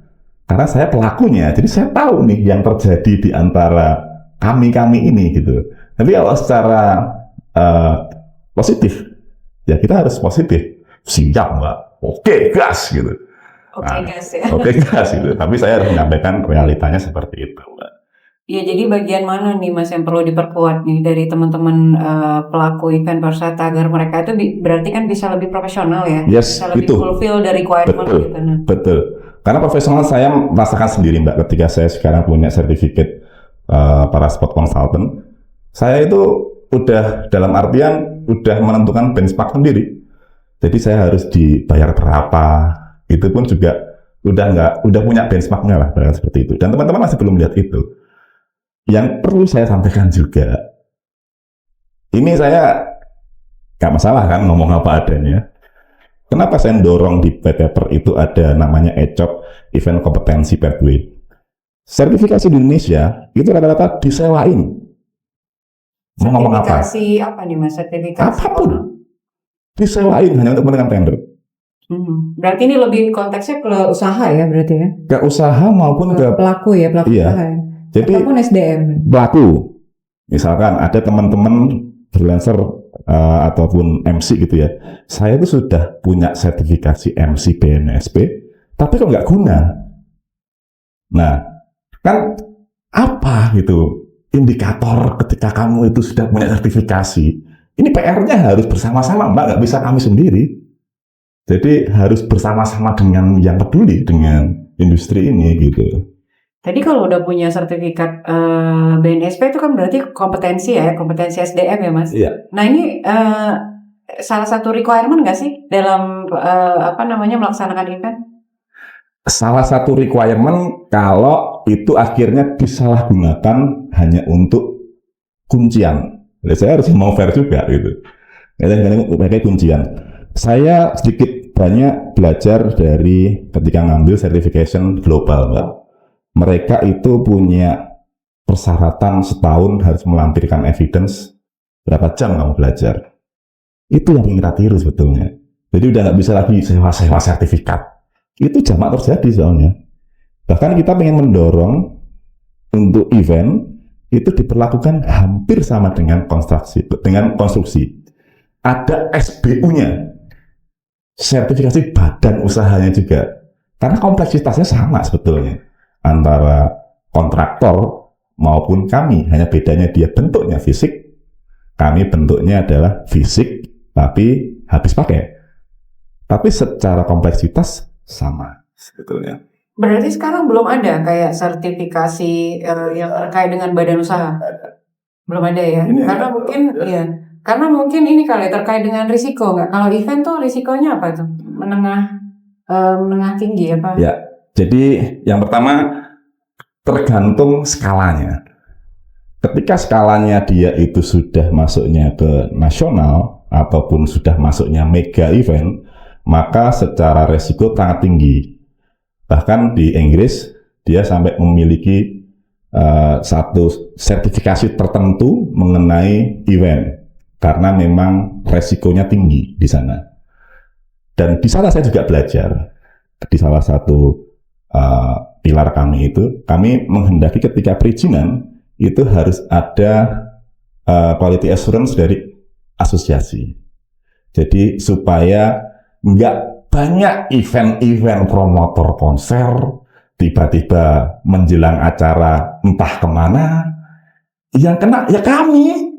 karena saya pelakunya. Jadi saya tahu nih yang terjadi di antara kami ini gitu. Tapi kalau secara positif, ya kita harus positif. Siap, Mbak. Oke, gas gitu.
Gas ya.
Oke, gas gitu. Tapi saya harus menyampaikan realitanya seperti itu, Mbak.
Ya, jadi bagian mana nih Mas yang perlu diperkuat nih dari teman-teman pelaku event pariwisata agar mereka itu berarti kan bisa lebih profesional ya,
Yes,
bisa lebih
itu.
fulfill dari requirement
Betul,
gitu. Nah.
betul. Karena profesional saya merasakan sendiri, Mbak, ketika saya sekarang punya sertifikat para spot consultant, saya itu udah dalam artian udah menentukan benchmark sendiri. Jadi saya harus dibayar berapa, itu pun juga udah punya benchmarknya lah, seperti itu. Dan teman-teman masih belum lihat itu. Yang perlu saya sampaikan juga, ini saya nggak masalah kan ngomong apa adanya. Kenapa saya dorong di white paper itu ada namanya ECOP, Event Kompetensi Pathway. Sertifikasi di Indonesia itu rata-rata disewain. Mau ngomong apa?
Sertifikasi apa nih Mas? Sertifikasi
apapun disewain hanya untuk kepentingan tender.
Berarti ini lebih konteksnya ke usaha ya berarti ya?
Ke usaha maupun ke
pelaku ya, pelaku
iya.
usaha ya?
Jadi
ataupun SDM.
Pelaku, misalkan ada teman-teman freelancer ataupun MC gitu ya, saya itu sudah punya sertifikasi MC BNSP, tapi kok nggak guna. Nah, kan apa gitu indikator ketika kamu itu sudah punya sertifikasi? Ini PR-nya harus bersama-sama, Mbak, nggak bisa kami sendiri. Jadi harus bersama-sama dengan yang peduli dengan industri ini gitu.
Tadi kalau udah punya sertifikat BNSP itu kan berarti kompetensi ya, kompetensi SDM ya Mas?
Iya.
Nah ini salah satu requirement nggak sih dalam melaksanakan event?
Salah satu requirement kalau itu akhirnya disalahgunakan hanya untuk kuncian. Jadi saya harus mau fair juga gitu. Kadang-kadang pakai kuncian. Saya sedikit banyak belajar dari ketika ngambil certification global, Mbak. Mereka itu punya persyaratan setahun harus melampirkan evidence berapa jam kamu belajar. Itu yang kita tiru sebetulnya. Jadi udah nggak bisa lagi sewa-sewa sertifikat. Itu jamak terjadi soalnya. Bahkan kita pengen mendorong untuk event itu diperlakukan hampir sama dengan konstruksi. Ada SBU-nya, sertifikasi badan usahanya juga. Karena kompleksitasnya sama sebetulnya. Antara kontraktor maupun kami, hanya bedanya dia bentuknya fisik, kami bentuknya adalah fisik tapi habis pakai. Tapi secara kompleksitas sama sebetulnya.
Berarti sekarang belum ada kayak sertifikasi yang terkait dengan badan usaha? Belum ada ya? Karena mungkin ini kali terkait dengan risiko nggak? Kalau event tuh risikonya apa tuh? Menengah tinggi apa?
Ya. Jadi yang pertama tergantung skalanya. Ketika skalanya dia itu sudah masuknya ke nasional ataupun sudah masuknya mega event, maka secara resiko sangat tinggi. Bahkan di Inggris dia sampai memiliki satu sertifikasi tertentu mengenai event karena memang resikonya tinggi di sana. Dan di sana saya juga belajar di salah satu pilar kami itu, kami menghendaki ketika perizinan itu harus ada quality assurance dari asosiasi. Jadi supaya nggak banyak event-event promotor konser tiba-tiba menjelang acara entah kemana, yang kena ya kami.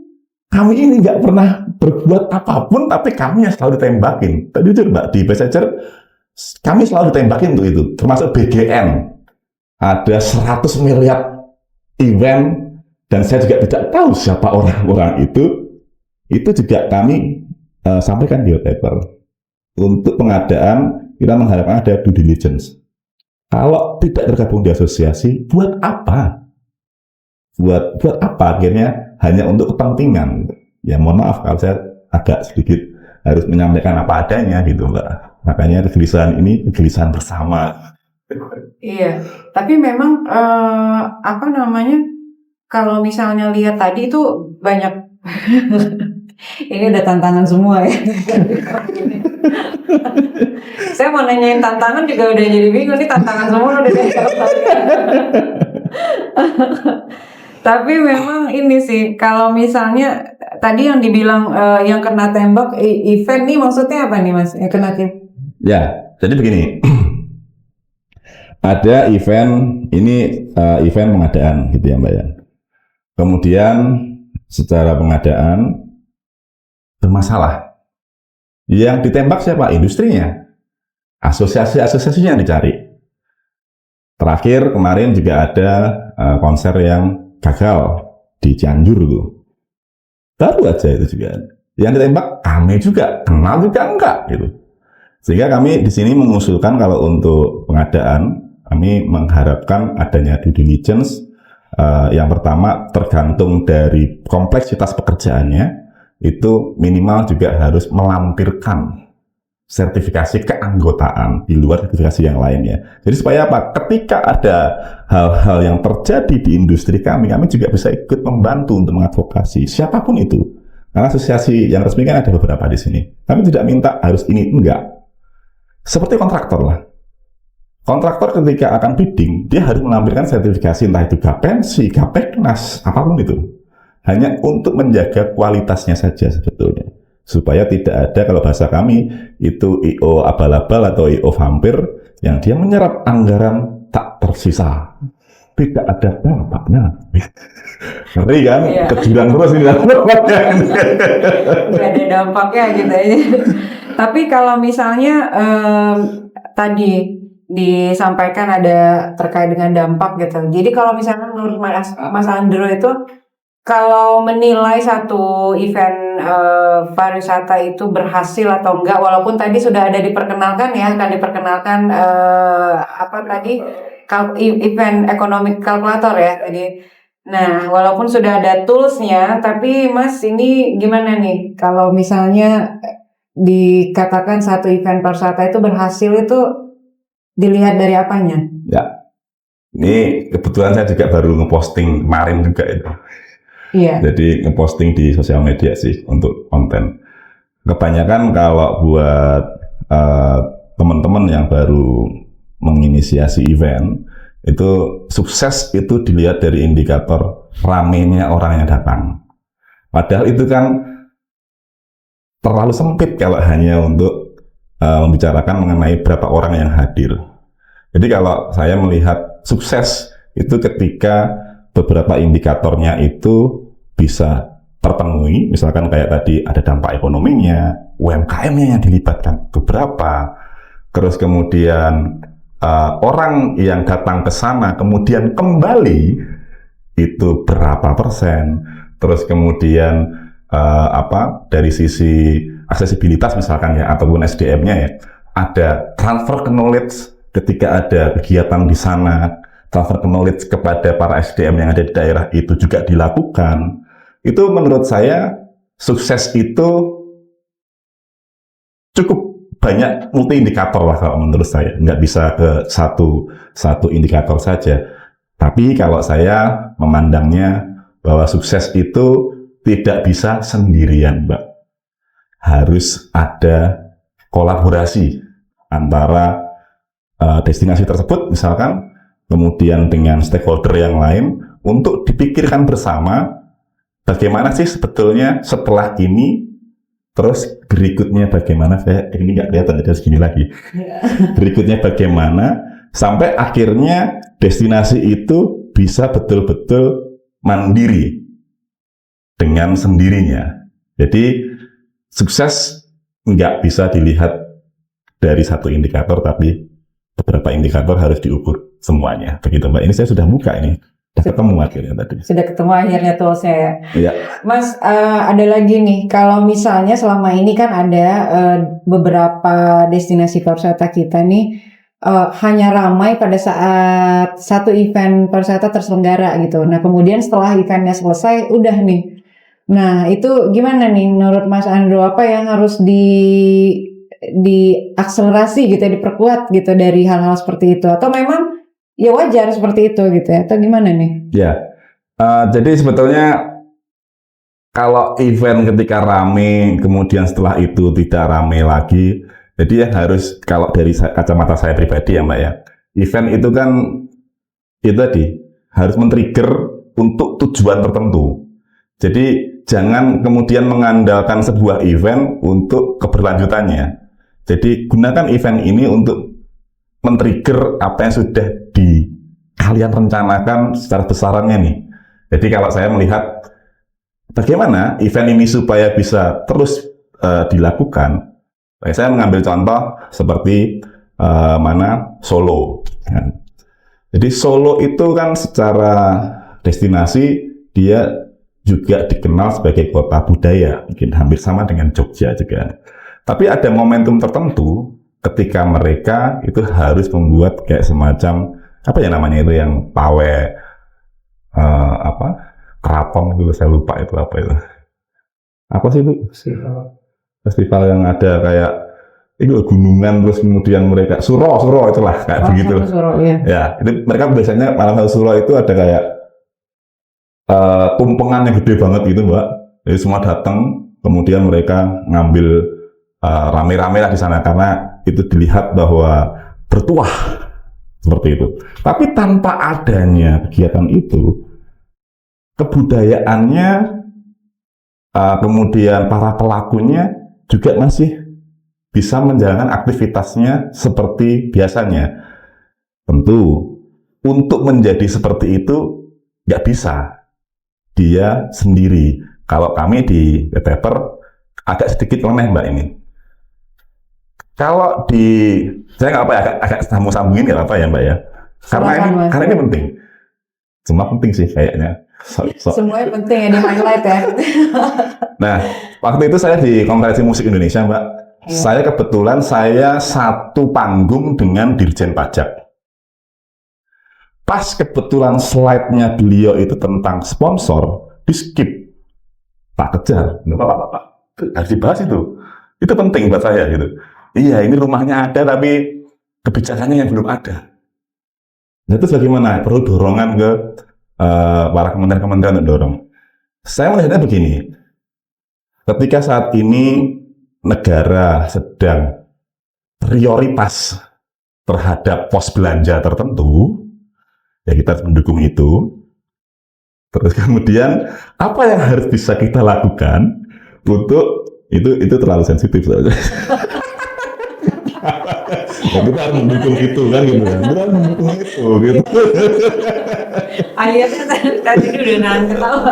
Kami ini nggak pernah berbuat apapun, tapi kami yang selalu ditembakin. Tadi jujur Mbak, di Messenger kami selalu ditembakin untuk itu, termasuk BGN. Ada 100 miliar event, dan saya juga tidak tahu siapa orang-orang itu juga kami sampaikan di white paper. Untuk pengadaan, kita mengharapkan ada due diligence. Kalau tidak tergabung di asosiasi, buat apa? Buat apa akhirnya? Hanya untuk kepentingan. Ya mohon maaf kalau saya agak sedikit harus menyampaikan apa adanya gitu Mbak. Makanya kegelisahan ini kegelisahan bersama.
Iya, tapi memang apa namanya, kalau misalnya lihat tadi itu banyak ini udah tantangan semua ya. Saya mau nanyain tantangan juga udah jadi bingung, nih tantangan semua udah jadi. Tapi memang ini sih, kalau misalnya tadi yang dibilang yang kena tembak event nih maksudnya apa nih Mas? Yang kena
Ya, jadi begini. Ada event, ini event pengadaan gitu ya Mbak ya. Kemudian secara pengadaan bermasalah. Yang ditembak siapa? Industrinya. Asosiasi-asosiasinya yang dicari. Terakhir kemarin juga ada konser yang gagal di Cianjur tuh. Baru aja itu juga. Yang ditembak kami juga, kenal juga enggak gitu. Sehingga kami di sini mengusulkan kalau untuk pengadaan, kami mengharapkan adanya due diligence. Yang pertama tergantung dari kompleksitas pekerjaannya, itu minimal juga harus melampirkan sertifikasi keanggotaan di luar sertifikasi yang lainnya. Jadi supaya apa? Ketika ada hal-hal yang terjadi di industri kami juga bisa ikut membantu untuk mengadvokasi siapapun itu. Karena asosiasi yang resmi kan ada beberapa di sini. Kami tidak minta harus ini, enggak. Seperti kontraktor lah. Kontraktor ketika akan bidding, dia harus melampirkan sertifikasi entah itu Gapensi, Gapeknas, apapun itu. Hanya untuk menjaga kualitasnya saja sebetulnya. Supaya tidak ada, kalau bahasa kami itu IO abal-abal atau IO vampir yang dia menyerap anggaran tak tersisa, tidak ada dampaknya. Ngeri kan? Iya. Kejuran terus ini dampaknya.
Tidak ada dampaknya gitu ya. Tapi kalau misalnya tadi disampaikan ada terkait dengan dampak gitu. Jadi kalau misalnya menurut Mas Andro itu, kalau menilai satu event pariwisata itu berhasil atau enggak, walaupun tadi sudah ada diperkenalkan ya, akan diperkenalkan apa tadi event economic calculator ya tadi. Nah, walaupun sudah ada toolsnya, tapi Mas ini gimana nih? Kalau misalnya dikatakan satu event pariwisata itu berhasil, itu dilihat dari apanya?
Ya, ini kebetulan saya juga baru ngeposting kemarin juga itu.
Iya.
Jadi ngeposting di sosial media sih untuk konten. Kebanyakan kalau buat teman-teman yang baru menginisiasi event, itu sukses itu dilihat dari indikator ramenya orang yang datang. Padahal itu kan terlalu sempit kalau hanya untuk membicarakan mengenai berapa orang yang hadir. Jadi kalau saya melihat sukses itu ketika beberapa indikatornya itu bisa terpenuhi, misalkan kayak tadi ada dampak ekonominya, UMKM-nya yang dilibatkan beberapa, terus kemudian orang yang datang ke sana kemudian kembali itu berapa persen, terus kemudian dari sisi aksesibilitas misalkan ya, ataupun SDM-nya ya, ada transfer knowledge ketika ada kegiatan di sana, transfer knowledge kepada para SDM yang ada di daerah itu juga dilakukan. Itu menurut saya sukses itu cukup banyak multi indikator lah kalau menurut saya, nggak bisa ke satu indikator saja. Tapi kalau saya memandangnya bahwa sukses itu tidak bisa sendirian, Mbak. Harus ada kolaborasi antara destinasi tersebut, misalkan kemudian dengan stakeholder yang lain untuk dipikirkan bersama bagaimana sih sebetulnya setelah ini, terus berikutnya bagaimana, ini nggak kelihatan, jadi segini lagi. Berikutnya bagaimana, sampai akhirnya destinasi itu bisa betul-betul mandiri dengan sendirinya. Jadi sukses nggak bisa dilihat dari satu indikator, tapi beberapa indikator harus diukur semuanya. Begitu Mbak, ini saya sudah buka ini. Sudah ketemu akhirnya tadi.
Sudah ketemu akhirnya toolsnya ya.
Iya.
Mas, ada lagi nih, kalau misalnya selama ini kan ada beberapa destinasi pariwisata kita nih hanya ramai pada saat satu event pariwisata terselenggara gitu. Nah kemudian setelah eventnya selesai, udah nih. Nah itu gimana nih menurut Mas Andro, apa yang harus diakselerasi gitu, diperkuat gitu dari hal-hal seperti itu, atau memang ya wajar seperti itu gitu ya, atau gimana nih?
Ya, jadi sebetulnya kalau event ketika rame, kemudian setelah itu tidak rame lagi, jadi yang harus, kalau dari kacamata saya pribadi ya Mbak ya, event itu kan itu tadi harus men-trigger untuk tujuan tertentu. Jadi jangan kemudian mengandalkan sebuah event untuk keberlanjutannya. Jadi gunakan event ini untuk men-trigger apa yang sudah kalian rencanakan secara besarannya nih. Jadi kalau saya melihat bagaimana event ini supaya bisa terus dilakukan, saya mengambil contoh seperti Solo. Jadi Solo itu kan secara destinasi dia juga dikenal sebagai kota budaya, mungkin hampir sama dengan Jogja juga. Tapi ada momentum tertentu ketika mereka itu harus membuat kayak semacam apa ya namanya itu yang pawai keraton itu, saya lupa itu apa itu. Apa sih itu? Festival yang ada kayak itu gunungan terus kemudian mereka suro itulah kayak begitu.
Suro, iya.
Ya, itu mereka biasanya malam suro itu ada kayak tumpengan yang gede banget gitu Mbak. Jadi semua datang, kemudian mereka ngambil rame-rame lah di sana karena itu dilihat bahwa bertuah seperti itu. Tapi tanpa adanya kegiatan itu, kebudayaannya kemudian para pelakunya juga masih bisa menjalankan aktivitasnya seperti biasanya. Tentu untuk menjadi seperti itu nggak bisa dia sendiri. Kalau kami di Paper agak sedikit lemah Mbak ini. Kalau saya nggak apa ya, agak sambung-sambungin nggak apa ya Mbak ya. Karena ini penting. Semua penting sih kayaknya.
Semuanya penting ya, di highlight ya.
Nah, waktu itu saya di Konferensi Musik Indonesia Mbak.
Ya.
Saya kebetulan satu panggung dengan Dirjen Pajak. Pas kebetulan slide-nya beliau itu tentang sponsor, di skip. Pak kejar, Pak, harus dibahas itu. Itu penting buat saya gitu. Iya, ini rumahnya ada, tapi kebijakannya yang belum ada. Nah, itu bagaimana? Perlu dorongan ke para kementerian-kementerian untuk dorong. Saya melihatnya begini, ketika saat ini negara sedang prioritas terhadap pos belanja tertentu, ya kita harus mendukung itu. Terus kemudian, apa yang harus bisa kita lakukan untuk itu terlalu sensitif saja. Ya, kita harus mendukung itu kan gitu kan. Kita harus mendukung itu gitu.
Akhirnya tadi udah nahan ketawa.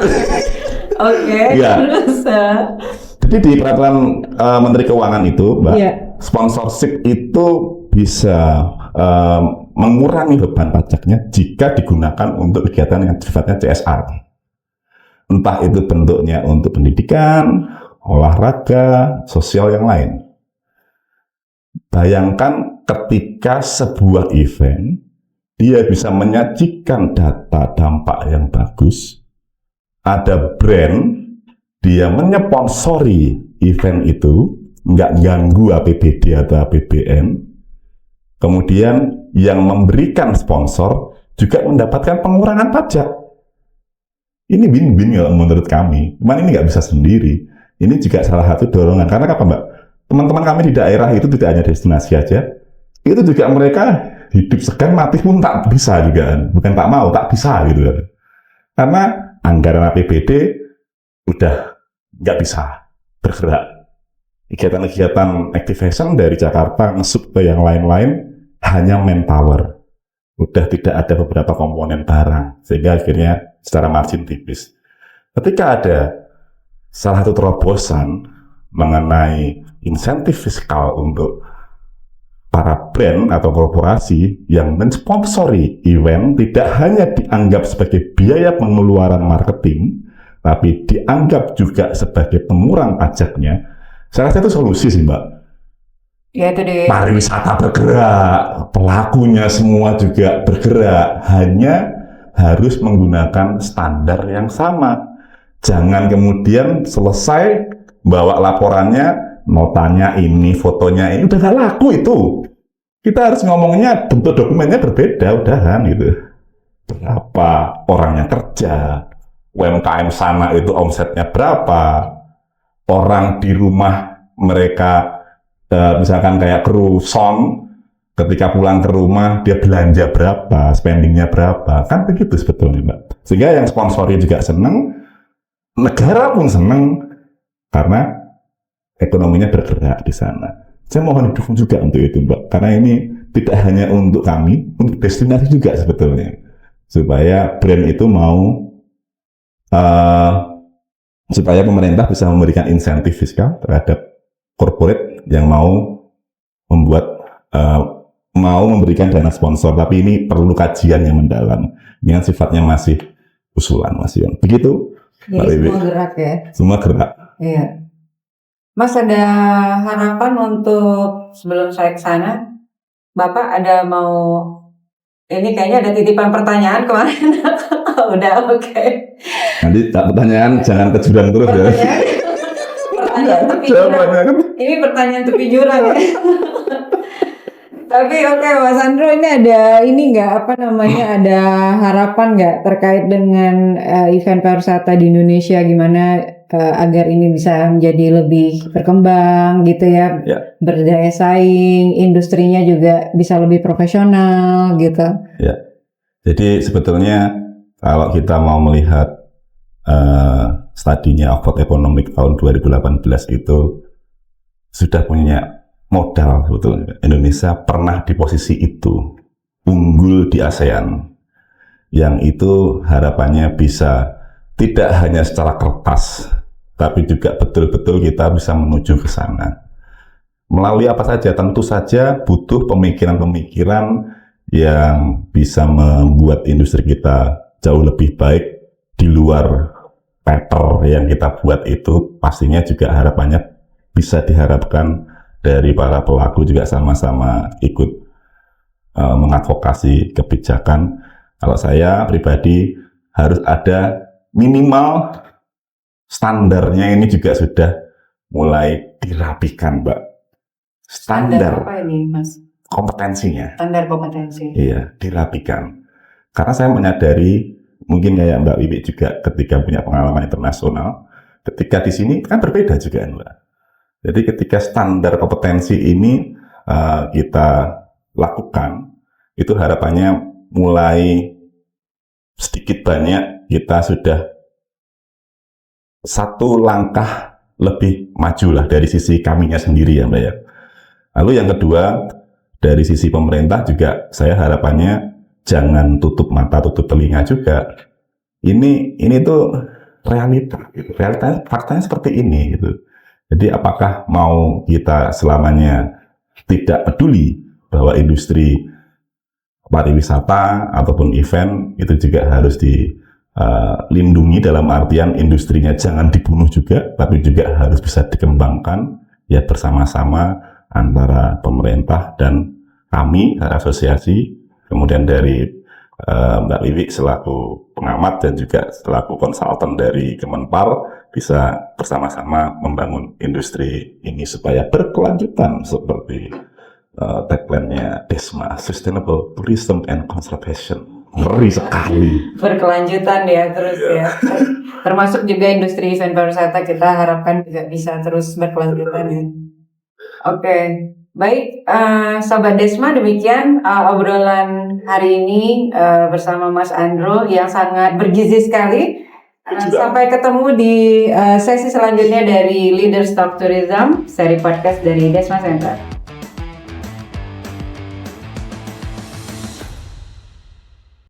Oke,
Ya.
terus
Jadi di peraturan Menteri Keuangan itu, Mbak,
Iya.
sponsorship itu bisa mengurangi beban pajaknya jika digunakan untuk kegiatan yang sifatnya CSR. Entah itu bentuknya untuk pendidikan, olahraga, sosial yang lain. Bayangkan ketika sebuah event, dia bisa menyajikan data dampak yang bagus, ada brand, dia menyponsori event itu, nggak ganggu APBD atau APBN, kemudian yang memberikan sponsor juga mendapatkan pengurangan pajak. Ini win-win ya menurut kami. Cuman ini nggak bisa sendiri. Ini juga salah satu dorongan. Karena apa Mbak? Teman-teman kami di daerah itu tidak hanya destinasi aja. Itu juga mereka hidup segan mati pun tak bisa juga kan. Bukan tak mau, tak bisa gitu kan. Karena anggaran APBD udah nggak bisa bergerak. Kegiatan-kegiatan activation dari Jakarta ngesup ke yang lain-lain hanya manpower. Udah tidak ada beberapa komponen barang, sehingga akhirnya secara margin tipis. Ketika ada salah satu terobosan mengenai insentif fiskal untuk para brand atau korporasi yang mensponsori event, tidak hanya dianggap sebagai biaya pengeluaran marketing, tapi dianggap juga sebagai pengurang pajaknya. Saya rasa itu solusi sih, Mbak.
Ya itu deh.
Pariwisata bergerak, pelakunya semua juga bergerak, hanya harus menggunakan standar yang sama. Jangan kemudian selesai bawa laporannya, notanya ini, fotonya ini, udah gak laku itu. Kita harus ngomongnya, bentuk dokumennya berbeda, udahan gitu. Berapa orangnya kerja, UMKM sana itu omsetnya berapa, orang di rumah mereka, misalkan kayak kru sound, ketika pulang ke rumah dia belanja berapa, spendingnya berapa, kan begitu sebetulnya, Mbak. Sehingga yang sponsori juga seneng, negara pun seneng, karena ekonominya bergerak di sana. Saya mohon didukung juga untuk itu, Mbak, karena ini tidak hanya untuk kami, untuk destinasi juga sebetulnya, supaya brand itu mau, supaya pemerintah bisa memberikan insentif fiskal terhadap corporate yang mau membuat, mau memberikan dana sponsor, tapi ini perlu kajian yang mendalam. Ini kan sifatnya masih usulan, Mas Yon. Begitu, Mbak
Jadi
Wiwi.
semua gerak ya.
Semua gerak.
Iya. Mas ada harapan untuk sebelum saya ke sana, Bapak ada mau, ini kayaknya ada titipan pertanyaan kemarin. Udah oke.
Nanti pertanyaan jangan ke jurang terus ya.
Pertanyaan tepi jurang. Ini pertanyaan tepi jurang ya. Tapi oke, Mas Andro, ini ada ini nggak, apa namanya, ada harapan nggak terkait dengan event pariwisata di Indonesia, gimana agar ini bisa menjadi lebih berkembang gitu ya,
Ya.
berdaya saing, industrinya juga bisa lebih profesional gitu.
Ya. Jadi sebetulnya kalau kita mau melihat studinya Oxford Economic tahun 2018 itu sudah punya modal sebetulnya. Indonesia pernah di posisi itu, unggul di ASEAN, yang itu harapannya bisa tidak hanya secara kertas, tapi juga betul-betul kita bisa menuju ke sana. Melalui apa saja? Tentu saja butuh pemikiran-pemikiran yang bisa membuat industri kita jauh lebih baik di luar paper yang kita buat itu. Pastinya juga harapannya bisa diharapkan dari para pelaku juga sama-sama ikut mengadvokasi kebijakan. Kalau saya pribadi harus ada minimal standarnya, ini juga sudah mulai dirapikan, Mbak. Standar
apa ini, Mas?
kompetensinya.
Standar kompetensi.
Iya, dirapikan. Karena saya menyadari, mungkin kayak Mbak Wiwi juga ketika punya pengalaman internasional, ketika di sini kan berbeda juga, Mbak. Jadi ketika standar kompetensi ini kita lakukan, itu harapannya mulai sedikit banyak kita sudah satu langkah lebih maju lah dari sisi kaminya sendiri ya, Mbak ya. Lalu yang kedua, dari sisi pemerintah juga saya harapannya jangan tutup mata, tutup telinga juga. Ini tuh realita, gitu. Realitanya, faktanya seperti ini gitu. Jadi apakah mau kita selamanya tidak peduli bahwa industri pariwisata ataupun event itu juga harus dilindungi, dalam artian industrinya jangan dibunuh juga, tapi juga harus bisa dikembangkan ya bersama-sama antara pemerintah dan kami asosiasi, kemudian dari Mbak Wiwi selaku pengamat dan juga selaku konsultan dari Kemenpar bisa bersama-sama membangun industri ini supaya berkelanjutan seperti tagline-nya DESMA, Sustainable Tourism and Conservation. Ngeri sekali.
Berkelanjutan ya terus ya. Termasuk juga industri event pariwisata kita harapkan juga bisa terus berkelanjutan ya. Oke. Baik, Sobat Desma, demikian obrolan hari ini bersama Mas Andro yang sangat bergizi sekali. Sampai ketemu di sesi selanjutnya dari Leaders Talk Tourism, seri podcast dari Desma Center.